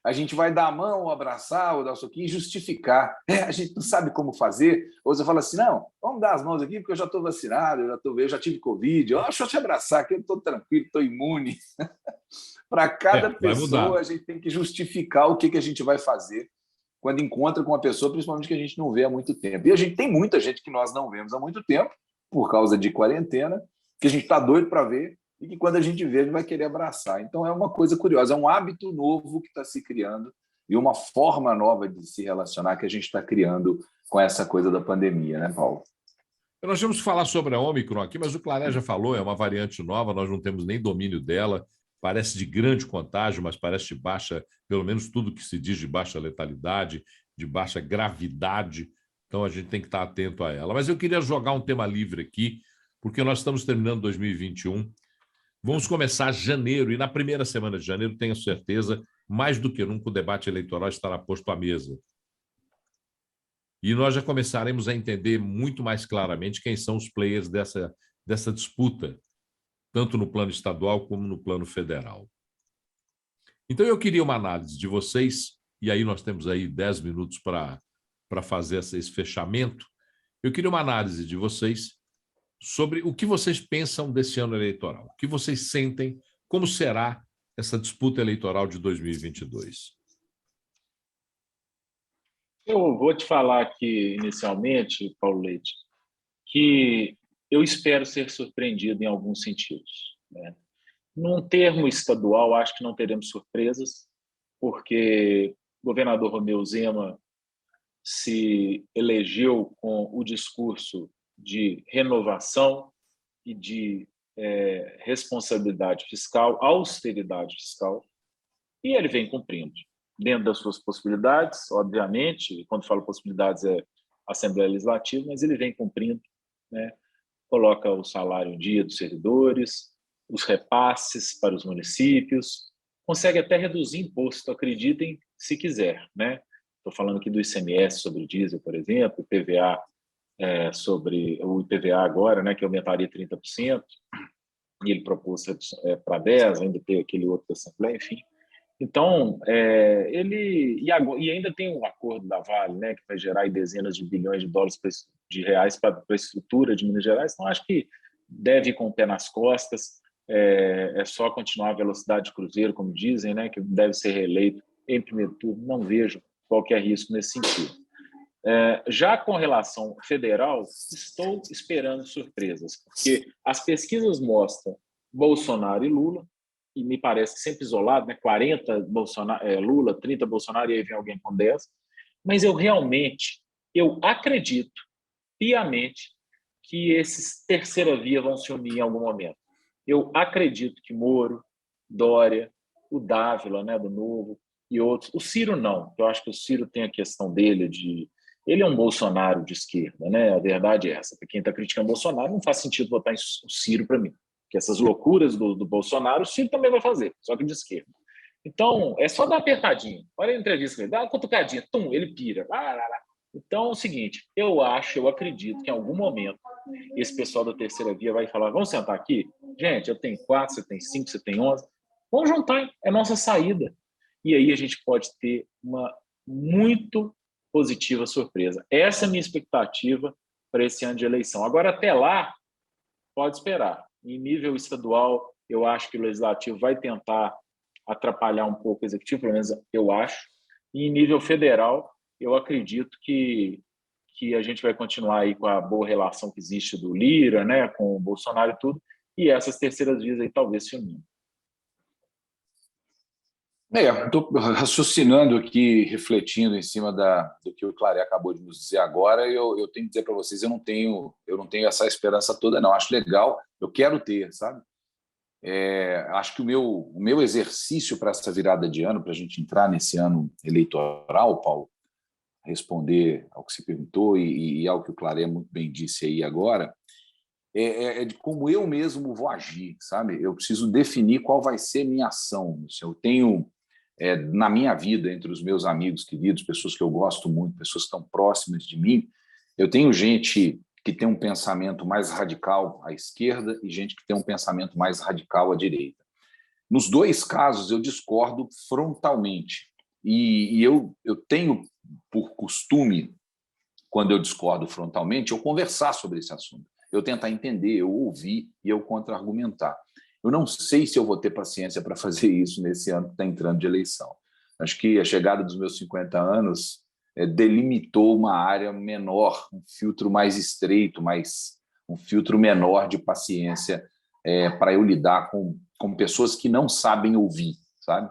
A gente vai dar a mão, ou abraçar, ou dar o soquinho e justificar. A gente não sabe como fazer. Ou você fala assim, não, vamos dar as mãos aqui, porque eu já estou vacinado, eu já tive Covid, deixa eu te abraçar, que eu estou tranquilo, estou imune. Para cada pessoa, a gente tem que justificar o que a gente vai fazer quando encontra com uma pessoa, principalmente que a gente não vê há muito tempo. E a gente tem muita gente que nós não vemos há muito tempo, por causa de quarentena, que a gente está doido para ver, e que quando a gente vê, ele vai querer abraçar. Então, é uma coisa curiosa, é um hábito novo que está se criando e uma forma nova de se relacionar que a gente está criando com essa coisa da pandemia, né, Paulo? Nós vamos falar sobre a Ômicron aqui, mas o Claré já falou, é uma variante nova, nós não temos nem domínio dela, parece de grande contágio, mas parece de baixa, pelo menos tudo que se diz de baixa letalidade, de baixa gravidade, então a gente tem que estar atento a ela. Mas eu queria jogar um tema livre aqui, porque nós estamos terminando 2021, vamos começar janeiro, e na primeira semana de janeiro, tenho certeza, mais do que nunca, o debate eleitoral estará posto à mesa. E nós já começaremos a entender muito mais claramente quem são os players dessa disputa, tanto no plano estadual como no plano federal. Então, eu queria uma análise de vocês, e aí nós temos aí 10 minutos para fazer esse fechamento. Eu queria uma análise de vocês sobre o que vocês pensam desse ano eleitoral, o que vocês sentem, como será essa disputa eleitoral de 2022. Eu vou te falar aqui, inicialmente, Paulo Leite, que eu espero ser surpreendido em alguns sentidos, né? Num termo estadual, acho que não teremos surpresas, porque o governador Romeu Zema se elegeu com o discurso de renovação e de responsabilidade fiscal, austeridade fiscal, e ele vem cumprindo, dentro das suas possibilidades, obviamente, quando falo possibilidades é Assembleia Legislativa, mas ele vem cumprindo, né? Coloca o salário em dia dos servidores, os repasses para os municípios, consegue até reduzir imposto, acreditem, se quiser, né? Estou falando aqui do ICMS sobre o diesel, por exemplo, IPVA sobre o IPVA agora, né, que aumentaria 30%, e ele propôs para 10%, ainda tem aquele outro da Assembleia, enfim. Então, ele... E ainda tem um acordo da Vale, né, que vai gerar aí dezenas de bilhões de dólares de reais para a estrutura de Minas Gerais. Então, acho que deve ir com o pé nas costas, é só continuar a velocidade de cruzeiro, como dizem, né, que deve ser reeleito em primeiro turno. Não vejo qualquer risco nesse sentido. Já com relação federal, estou esperando surpresas, porque as pesquisas mostram Bolsonaro e Lula, e me parece sempre isolado, né? 40 Lula, 30 Bolsonaro, e aí vem alguém com 10. Mas eu acredito piamente que esses terceira via vão se unir em algum momento. Eu acredito que Moro, Dória, o Dávila, né, do Novo, e outros. O Ciro não, eu acho que o Ciro tem a questão dele de... Ele é um Bolsonaro de esquerda, né? A verdade é essa. Para quem está criticando Bolsonaro, não faz sentido votar em Ciro para mim. Que essas loucuras do Bolsonaro, o Ciro também vai fazer, só que de esquerda. Então, é só dar uma apertadinha. Olha a entrevista, dá uma cutucadinha, ele pira. Então, é o seguinte, eu acredito que em algum momento esse pessoal da terceira via vai falar, vamos sentar aqui? Gente, eu tenho 4, você tem 5, você tem 11. Vamos juntar, é nossa saída. E aí a gente pode ter uma muito positiva surpresa. Essa é a minha expectativa para esse ano de eleição. Agora, até lá, pode esperar. Em nível estadual, eu acho que o Legislativo vai tentar atrapalhar um pouco o Executivo, pelo menos eu acho. E em nível federal, eu acredito que a gente vai continuar aí com a boa relação que existe do Lira, né, com o Bolsonaro e tudo, e essas terceiras vias aí talvez se unindo. Estou raciocinando aqui, refletindo em cima do que o Claré acabou de nos dizer agora, e eu tenho que dizer para vocês, eu não tenho essa esperança toda, não. Acho legal, eu quero ter, sabe? Acho que o meu exercício para essa virada de ano, para a gente entrar nesse ano eleitoral, Paulo, responder ao que se perguntou e ao que o Claré muito bem disse aí agora, é de como eu mesmo vou agir, sabe? Eu preciso definir qual vai ser minha ação. Eu tenho, na minha vida, entre os meus amigos queridos, pessoas que eu gosto muito, pessoas que estão próximas de mim, eu tenho gente que tem um pensamento mais radical à esquerda e gente que tem um pensamento mais radical à direita. Nos dois casos, eu discordo frontalmente. E eu tenho por costume, quando eu discordo frontalmente, eu conversar sobre esse assunto. Eu tentar entender, eu ouvir e eu contra-argumentar. Eu não sei se eu vou ter paciência para fazer isso nesse ano que está entrando de eleição. Acho que a chegada dos meus 50 anos delimitou uma área menor, um filtro mais estreito, um filtro menor de paciência para eu lidar com pessoas que não sabem ouvir, sabe?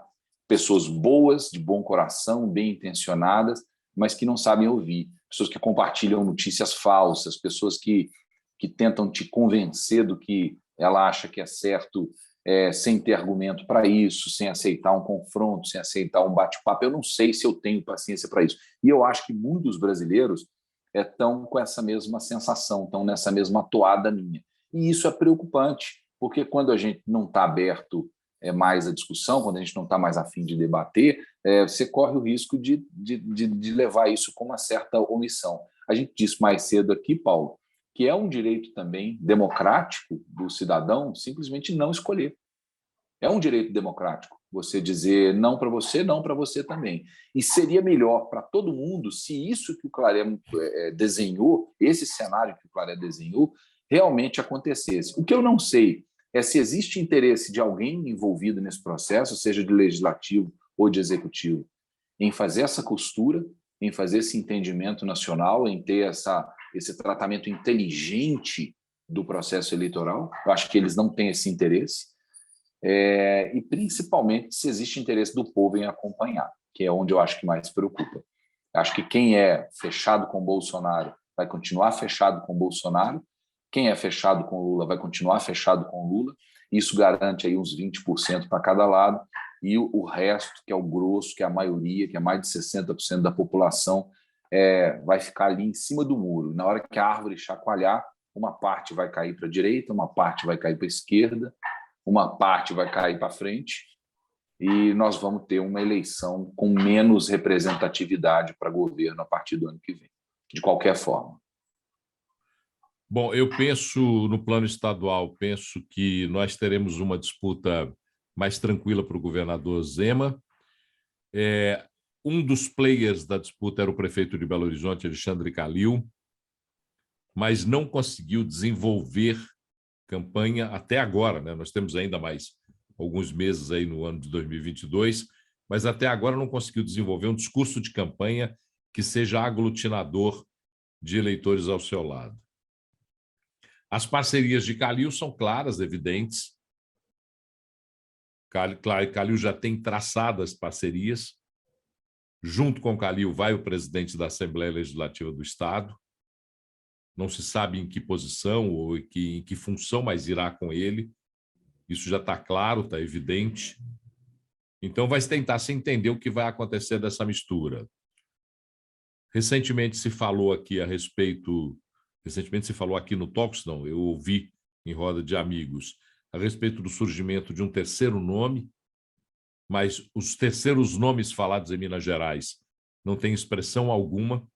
Pessoas boas, de bom coração, bem intencionadas, mas que não sabem ouvir. Pessoas que compartilham notícias falsas, pessoas que tentam te convencer do que ela acha que é certo, sem ter argumento para isso, sem aceitar um confronto, sem aceitar um bate-papo. Eu não sei se eu tenho paciência para isso. E eu acho que muitos brasileiros estão com essa mesma sensação, estão nessa mesma toada minha. E isso é preocupante, porque quando a gente não está aberto mais à discussão, quando a gente não está mais a fim de debater, você corre o risco de levar isso com uma certa omissão. A gente disse mais cedo aqui, Paulo, que é um direito também democrático do cidadão simplesmente não escolher. É um direito democrático você dizer não para você, não para você também. E seria melhor para todo mundo se isso que o Claré desenhou, esse cenário que o Claré desenhou, realmente acontecesse. O que eu não sei é se existe interesse de alguém envolvido nesse processo, seja de legislativo ou de executivo, em fazer essa costura, em fazer esse entendimento nacional, em ter esse tratamento inteligente do processo eleitoral. Eu acho que eles não têm esse interesse. E, principalmente, se existe interesse do povo em acompanhar, que é onde eu acho que mais preocupa. Acho que quem é fechado com Bolsonaro vai continuar fechado com Bolsonaro, quem é fechado com Lula vai continuar fechado com Lula. Isso garante aí uns 20% para cada lado, e o resto, que é o grosso, que é a maioria, que é mais de 60% da população, vai ficar ali em cima do muro. Na hora que a árvore chacoalhar, uma parte vai cair para a direita, uma parte vai cair para a esquerda, uma parte vai cair para frente, e nós vamos ter uma eleição com menos representatividade para governo a partir do ano que vem, de qualquer forma. Bom, eu penso, no plano estadual, penso que nós teremos uma disputa mais tranquila para o governador Zema. Um dos players da disputa era o prefeito de Belo Horizonte, Alexandre Calil, mas não conseguiu desenvolver campanha até agora, né? Nós temos ainda mais alguns meses aí no ano de 2022, mas até agora não conseguiu desenvolver um discurso de campanha que seja aglutinador de eleitores ao seu lado. As parcerias de Calil são claras, evidentes. Calil já tem traçadas parcerias. Junto com Calil vai o presidente da Assembleia Legislativa do Estado. Não se sabe em que posição ou em que função, mas irá com ele. Isso já está claro, está evidente. Então, vai tentar se entender o que vai acontecer dessa mistura. Recentemente se falou aqui no Talks, não, eu ouvi em roda de amigos, a respeito do surgimento de um terceiro nome, mas os terceiros nomes falados em Minas Gerais não têm expressão alguma,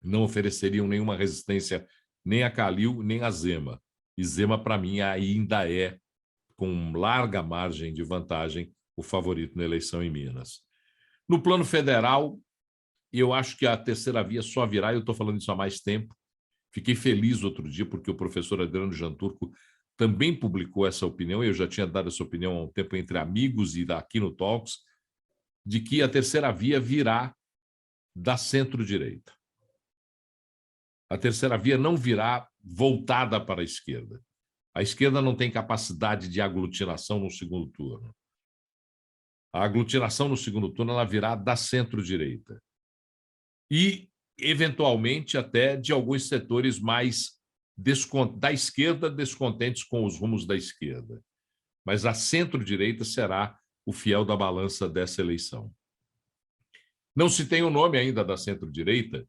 não ofereceriam nenhuma resistência nem a Calil, nem a Zema. E Zema, para mim, ainda é, com larga margem de vantagem, o favorito na eleição em Minas. No plano federal, eu acho que a terceira via só virá, eu estou falando isso há mais tempo. Fiquei feliz outro dia porque o professor Adriano Janturco também publicou essa opinião, eu já tinha dado essa opinião há um tempo entre amigos e aqui no Talks, de que a terceira via virá da centro-direita. A terceira via não virá voltada para a esquerda. A esquerda não tem capacidade de aglutinação no segundo turno. A aglutinação no segundo turno ela virá da centro-direita. E, eventualmente, até de alguns setores mais da esquerda descontentes com os rumos da esquerda. Mas a centro-direita será o fiel da balança dessa eleição. Não se tem o nome ainda da centro-direita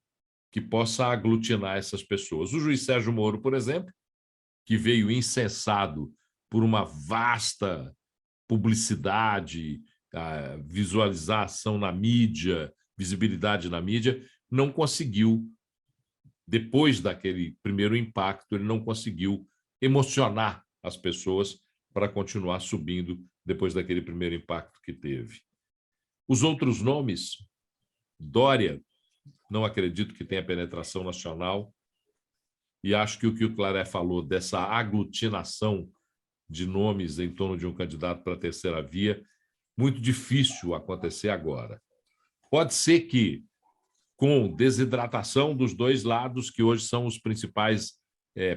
que possa aglutinar essas pessoas. O juiz Sérgio Moro, por exemplo, que veio incensado por uma vasta publicidade, visualização na mídia, visibilidade na mídia, não conseguiu, depois daquele primeiro impacto, ele não conseguiu emocionar as pessoas para continuar subindo depois daquele primeiro impacto que teve. Os outros nomes, Dória, não acredito que tenha penetração nacional, e acho que o Claré falou dessa aglutinação de nomes em torno de um candidato para a terceira via, muito difícil acontecer agora. Pode ser que, com desidratação dos dois lados, que hoje são os principais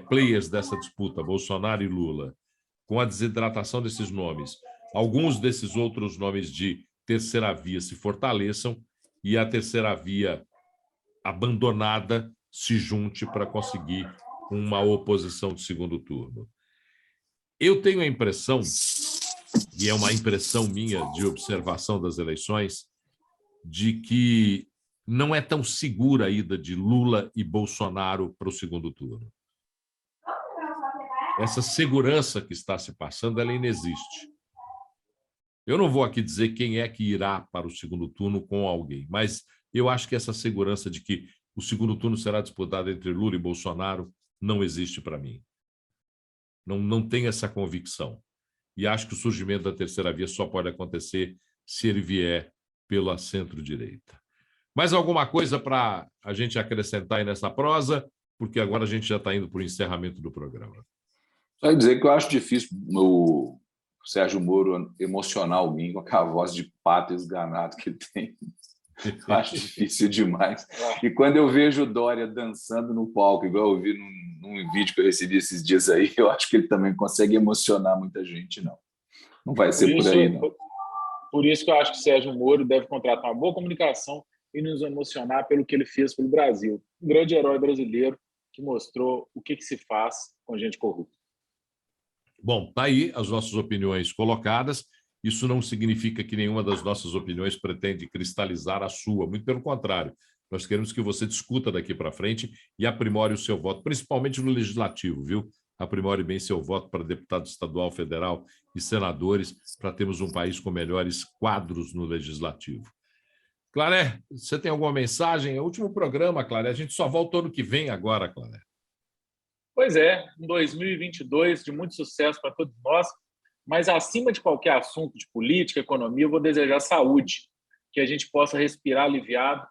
players dessa disputa, Bolsonaro e Lula, com a desidratação desses nomes, alguns desses outros nomes de terceira via se fortaleçam e a terceira via abandonada se junte para conseguir uma oposição de segundo turno. Eu tenho a impressão, e é uma impressão minha de observação das eleições, de que não é tão segura a ida de Lula e Bolsonaro para o segundo turno. Essa segurança que está se passando, ela inexiste. Eu não vou aqui dizer quem é que irá para o segundo turno com alguém, mas eu acho que essa segurança de que o segundo turno será disputado entre Lula e Bolsonaro não existe para mim. Não tenho essa convicção. E acho que o surgimento da terceira via só pode acontecer se ele vier pela centro-direita. Mais alguma coisa para a gente acrescentar aí nessa prosa? Porque agora a gente já está indo para o encerramento do programa. Só dizer que eu acho difícil o Sérgio Moro emocionar alguém com aquela voz de pato esganado que ele tem. Eu acho difícil demais. E quando eu vejo o Dória dançando no palco, igual eu vi num vídeo que eu recebi esses dias aí, eu acho que ele também consegue emocionar muita gente, não. Não vai ser por aí, não. Por isso que eu acho que o Sérgio Moro deve contratar uma boa comunicação e nos emocionar pelo que ele fez pelo Brasil. Um grande herói brasileiro que mostrou o que se faz com gente corrupta. Bom, tá aí as nossas opiniões colocadas. Isso não significa que nenhuma das nossas opiniões pretende cristalizar a sua. Muito pelo contrário. Nós queremos que você discuta daqui para frente e aprimore o seu voto, principalmente no legislativo, viu? Aprimore bem seu voto para deputado estadual, federal e senadores, para termos um país com melhores quadros no legislativo. Claré, você tem alguma mensagem? É o último programa, Claré. A gente só volta ano que vem agora, Claré. Pois é, um 2022 de muito sucesso para todos nós, mas acima de qualquer assunto de política, economia, eu vou desejar saúde, que a gente possa respirar aliviado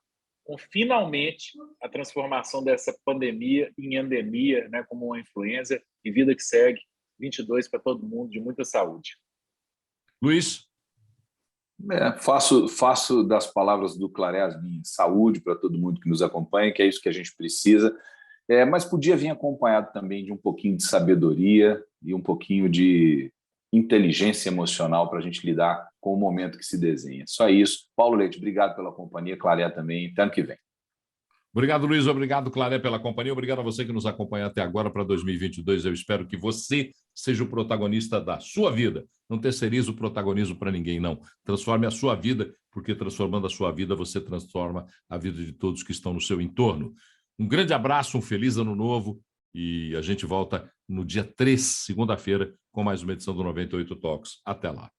com, finalmente, a transformação dessa pandemia em endemia, né, como uma influenza, e vida que segue, 22 para todo mundo, de muita saúde. Luiz? Faço das palavras do Claré as minhas. Saúde para todo mundo que nos acompanha, que é isso que a gente precisa. Mas podia vir acompanhado também de um pouquinho de sabedoria e um pouquinho de inteligência emocional para a gente lidar com o momento que se desenha. Só isso. Paulo Leite, obrigado pela companhia. Claré também. Até ano que vem. Obrigado, Luiz. Obrigado, Claré, pela companhia. Obrigado a você que nos acompanha até agora para 2022. Eu espero que você seja o protagonista da sua vida. Não terceirize o protagonismo para ninguém, não. Transforme a sua vida, porque transformando a sua vida, você transforma a vida de todos que estão no seu entorno. Um grande abraço, um feliz ano novo e a gente volta no dia 3, segunda-feira, com mais uma edição do 98 Talks. Até lá.